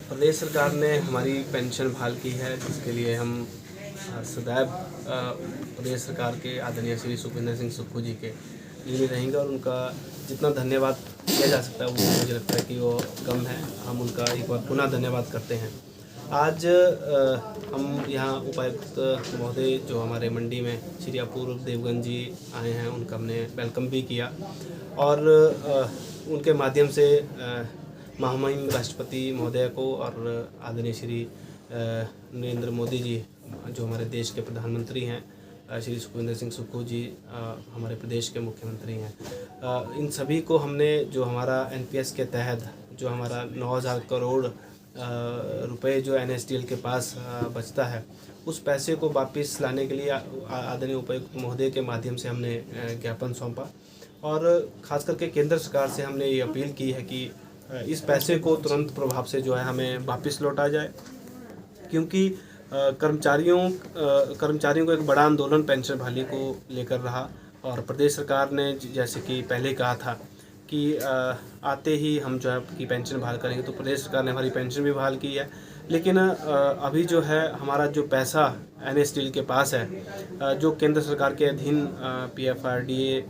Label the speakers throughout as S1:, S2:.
S1: प्रदेश सरकार ने हमारी पेंशन बहाल की है, जिसके लिए हम सदैव प्रदेश सरकार के आदरणीय श्री सुखविंदर सिंह सुक्खू जी के ऋणी रहेंगे और उनका जितना धन्यवाद किया जा सकता है वो मुझे लगता है कि वो कम है। हम उनका एक बार पुनः धन्यवाद करते हैं। आज हम यहाँ उपायुक्त महोदय जो हमारे मंडी में श्री अपूर्व देवगन जी आए हैं, उनका हमने वेलकम भी किया और उनके माध्यम से महामहिम राष्ट्रपति महोदय को और आदरणीय श्री नरेंद्र मोदी जी जो हमारे देश के प्रधानमंत्री हैं, श्री सुखविंदर सिंह सुक्खू जी हमारे प्रदेश के मुख्यमंत्री हैं, इन सभी को हमने जो हमारा एनपीएस के तहत जो हमारा 9,000 करोड़ रुपए जो एनएसडीएल के पास बचता है, उस पैसे को वापस लाने के लिए आदरणीय उपायुक्त महोदय के माध्यम से हमने ज्ञापन सौंपा और ख़ास करके केंद्र सरकार से हमने ये अपील की है कि इस पैसे को तुरंत प्रभाव से जो है हमें वापस लौटा जाए, क्योंकि कर्मचारियों को एक बड़ा आंदोलन पेंशन बहाली को लेकर रहा और प्रदेश सरकार ने जैसे कि पहले कहा था कि आते ही हम जो है कि पेंशन बहाल करेंगे, तो प्रदेश सरकार ने हमारी पेंशन भी बहाल की है। लेकिन अभी जो है हमारा जो पैसा एनएसडीएल के पास है, जो केंद्र सरकार के अधीन पीएफआरडीए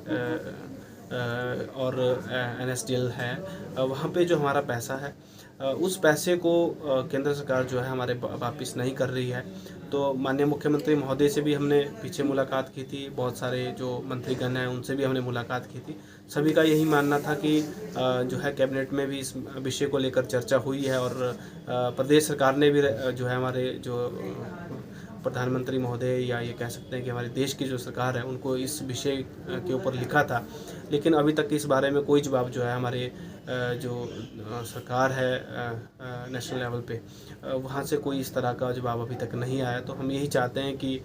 S1: और एनएसडीएल है, वहाँ पे जो हमारा पैसा है उस पैसे को केंद्र सरकार जो है हमारे वापस नहीं कर रही है। तो माननीय मुख्यमंत्री महोदय से भी हमने पीछे मुलाकात की थी, बहुत सारे जो मंत्रीगण हैं उनसे भी हमने मुलाकात की थी। सभी का यही मानना था कि जो है कैबिनेट में भी इस विषय को लेकर चर्चा हुई है और प्रदेश सरकार ने भी जो है हमारे जो प्रधानमंत्री महोदय या ये कह सकते हैं कि हमारे देश की जो सरकार है उनको इस विषय के ऊपर लिखा था, लेकिन अभी तक इस बारे में कोई जवाब जो है हमारे जो सरकार है नेशनल लेवल पे वहाँ से कोई इस तरह का जवाब अभी तक नहीं आया। तो हम यही चाहते हैं कि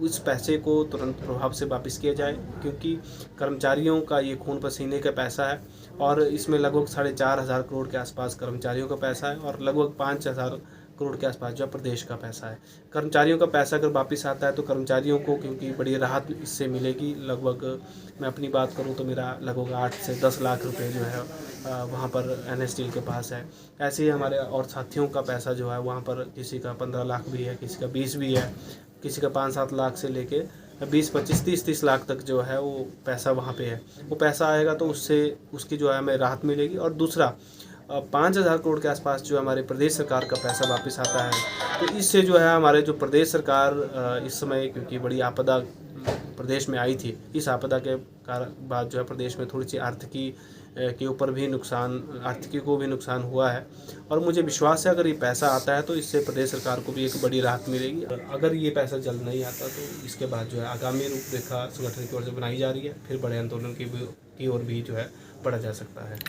S1: उस पैसे को तुरंत प्रभाव से वापस किया जाए, क्योंकि कर्मचारियों का ये खून पसीने का पैसा है और इसमें लगभग 4,500 करोड़ के आसपास कर्मचारियों का पैसा है और लगभग 5,000 करोड़ के आसपास जो प्रदेश का पैसा है। कर्मचारियों का पैसा अगर वापस आता है तो कर्मचारियों को क्योंकि बड़ी राहत इससे मिलेगी। लगभग मैं अपनी बात करूं तो मेरा लगभग 8 से 10 लाख रुपए जो है वहां पर एनएसडीएल के पास है। ऐसे ही हमारे और साथियों का पैसा जो है वहां पर किसी का 15 लाख भी है, किसी का 20 भी है, किसी का 5-7 लाख से लेके 20, 25, 30 लाख तक जो है वो पैसा वहाँ पे है। वो पैसा आएगा तो उससे उसकी जो है हमें राहत मिलेगी। और दूसरा 5,000 करोड़ के आसपास जो हमारे प्रदेश सरकार का पैसा वापस आता है, तो इससे जो है हमारे जो प्रदेश सरकार इस समय क्योंकि बड़ी आपदा प्रदेश में आई थी, इस आपदा के बाद जो है प्रदेश में थोड़ी सी आर्थिकी के ऊपर भी आर्थिकी को भी नुकसान हुआ है और मुझे विश्वास है अगर ये पैसा आता है तो इससे प्रदेश सरकार को भी एक बड़ी राहत मिलेगी। अगर ये पैसा जल्द नहीं आता तो इसके बाद जो है आगामी रूपरेखा संगठन की ओर से बनाई जा रही है, फिर बड़े आंदोलन की ओर भी जो है बढ़ा जा सकता है।